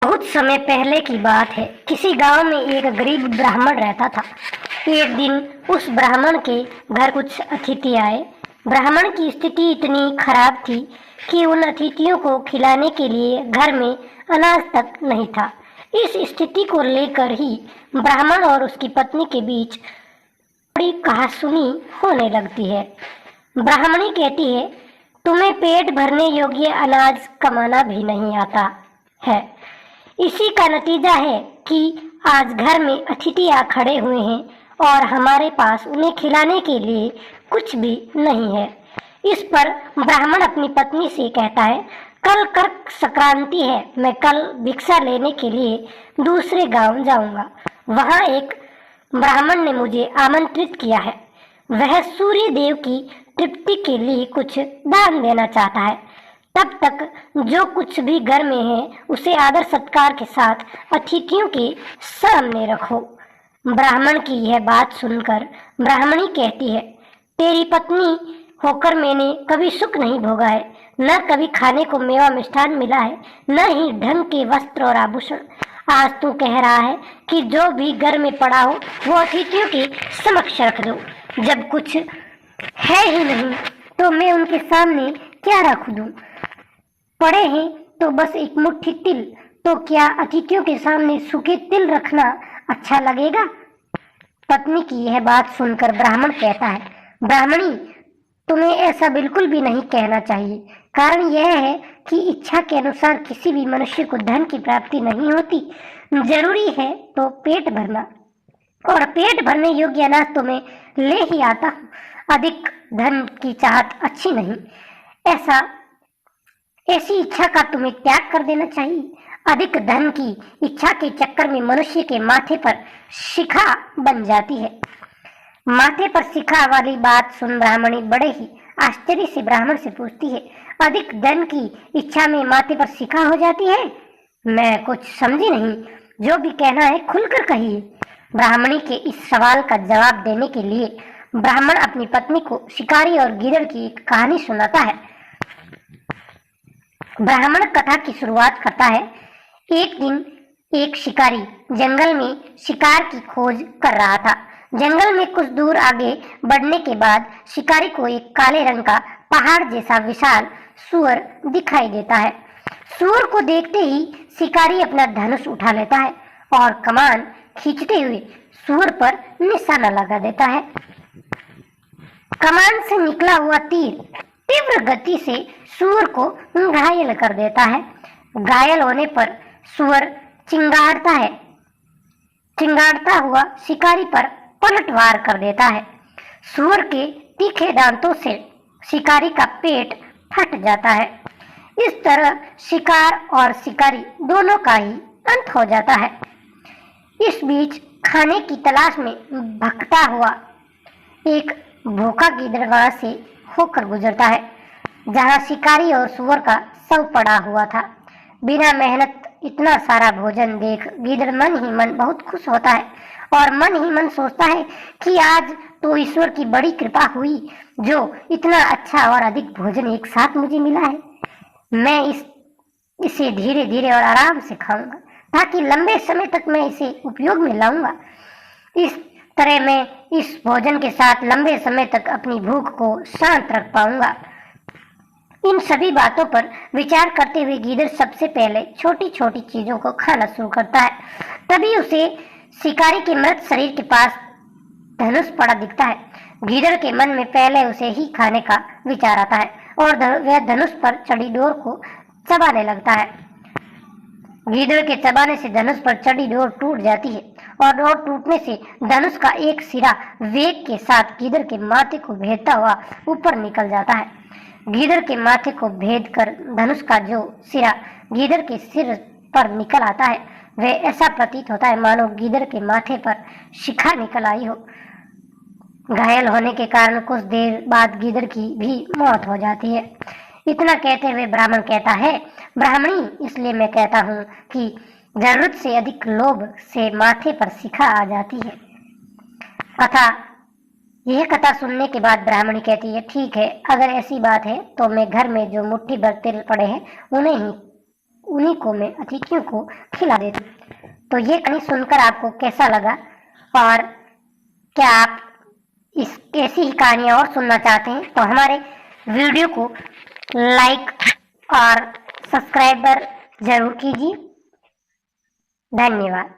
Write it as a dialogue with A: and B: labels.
A: बहुत समय पहले की बात है। किसी गांव में एक गरीब ब्राह्मण रहता था। एक दिन उस ब्राह्मण के घर कुछ अतिथि आए। ब्राह्मण की स्थिति इतनी खराब थी कि उन अतिथियों को खिलाने के लिए घर में अनाज तक नहीं था। इस स्थिति को लेकर ही ब्राह्मण और उसकी पत्नी के बीच बड़ी कहासुनी होने लगती है। ब्राह्मणी कहती है, तुम्हें पेट भरने योग्य अनाज कमाना भी नहीं आता है। इसी का नतीजा है कि आज घर में अतिथि आ खड़े हुए हैं और हमारे पास उन्हें खिलाने के लिए कुछ भी नहीं है। इस पर ब्राह्मण अपनी पत्नी से कहता है, कल कर्क संक्रांति है, मैं कल भिक्षा लेने के लिए दूसरे गांव जाऊंगा। वहां एक ब्राह्मण ने मुझे आमंत्रित किया है। वह सूर्य देव की तृप्ति के लिए कुछ दान देना चाहता है। तब तक जो कुछ भी घर में है उसे आदर सत्कार के साथ अतिथियों के सामने रखो। ब्राह्मण की यह बात सुनकर ब्राह्मणी कहती है, तेरी पत्नी होकर मैंने कभी सुख नहीं भोगा है, न कभी खाने को मेवा मिष्ठान मिला है, न ही ढंग के वस्त्र और आभूषण। आज तू कह रहा है कि जो भी घर में पड़ा हो वो अतिथियों के समक्ष रख दो। जब कुछ है ही नहीं तो मैं उनके सामने क्या रख दूं? पड़े हैं तो बस एक मुट्ठी तिल, तो क्या अतिथियों के सामने सूखे तिल रखना अच्छा लगेगा? पत्नी की यह बात सुनकर ब्राह्मण कहता है, ब्राह्मणी, तुम्हें ऐसा बिल्कुल भी नहीं कहना चाहिए। कारण यह है कि इच्छा के अनुसार किसी भी मनुष्य को धन की प्राप्ति नहीं होती। जरूरी है तो पेट भरना, और पेट भरने योग्य अनाज तो मैं ले ही आता हूँ। अधिक धन की चाहत अच्छी नहीं। ऐसी इच्छा का तुम्हें त्याग कर देना चाहिए। अधिक धन की इच्छा के चक्कर में मनुष्य के माथे पर शिखा बन जाती है। माथे पर शिखा वाली बात सुन ब्राह्मणी बड़े ही आश्चर्य से ब्राह्मण से पूछती है, अधिक धन की इच्छा में माथे पर शिखा हो जाती है? मैं कुछ समझी नहीं, जो भी कहना है खुलकर कहिए। ब्राह्मणी के इस सवाल का जवाब देने के लिए ब्राह्मण अपनी पत्नी को शिकारी और गीदड़ की एक कहानी सुनाता है। ब्राह्मण कथा की शुरुआत करता है। एक दिन एक शिकारी जंगल में शिकार की खोज कर रहा था। जंगल में कुछ दूर आगे बढ़ने के बाद शिकारी को एक काले रंग का पहाड़ जैसा विशाल सूअर दिखाई देता है। सूअर को देखते ही शिकारी अपना धनुष उठा लेता है और कमान खींचते हुए सूअर पर निशाना लगा देता है। कमान से निकला हुआ तीर तीव्र गति से सूअर को घायल कर देता है। घायल होने पर सूअर चिंगाड़ता हुआ शिकारी पर पलटवार कर देता है। सूअर के तीखे दांतों से शिकारी का पेट फट जाता है। इस तरह शिकार और शिकारी दोनों का ही अंत हो जाता है। इस बीच खाने की तलाश में भटकता हुआ एक भूखा गीदड़ वहां से होकर गुजरता है, जहां शिकारी और सूअर का शव पड़ा हुआ था। बिना मेहनत इतना सारा भोजन देख गीदड़ मन ही मन बहुत खुश होता है और मन ही मन सोचता है कि आज तो ईश्वर की बड़ी कृपा हुई, जो इतना अच्छा और अधिक भोजन एक साथ मुझे मिला है। मैं इसे धीरे धीरे और आराम से खाऊंगा, ताकि लंबे समय तक मैं इसे उपयोग में लाऊंगा। इस तरह मैं इस भोजन के साथ लंबे समय तक अपनी भूख को शांत रख पाऊंगा। इन सभी बातों पर विचार करते हुए गीदड़ सबसे पहले छोटी छोटी चीजों को खाना शुरू करता है। तभी उसे शिकारी के मृत शरीर के पास धनुष पड़ा दिखता है। गीदड़ के मन में पहले उसे ही खाने का विचार आता है और वह धनुष पर चढ़ी डोर को चबाने लगता है। गीदड़ के चबाने से धनुष पर चढ़ी डोर टूट जाती है और डोर टूटने से धनुष का एक सिरा वेग के साथ गीदड़ के माथे को भेदता हुआ ऊपर निकल जाता है। गीदड़ के माथे को भेद कर धनुष का जो सिरा गीदड़ के सिर पर निकल आता है, वह ऐसा प्रतीत होता है मानो गीदड़ के माथे पर शिखा निकल आई हो। घायल होने के कारण कुछ देर बाद गीदड़ की भी मौत हो जाती है। इतना कहते हुए ब्राह्मण कहता है, ब्राह्मणी, इसलिए मैं कहता हूँ कि जरूरत से अधिक लोभ से माथे पर शिखा आ जाती है। यह कथा सुनने के बाद ब्राह्मणी कहती है, ठीक है, अगर ऐसी बात है तो मैं घर में जो मुट्ठी भर तिल पड़े हैं उन्हें ही उन्हीं को मैं अतिथियों को खिला देती हूँ। तो ये कहानी सुनकर आपको कैसा लगा, और क्या आप इस ऐसी ही कहानियाँ और सुनना चाहते हैं, तो हमारे वीडियो को लाइक और सब्सक्राइबर जरूर कीजिए। धन्यवाद।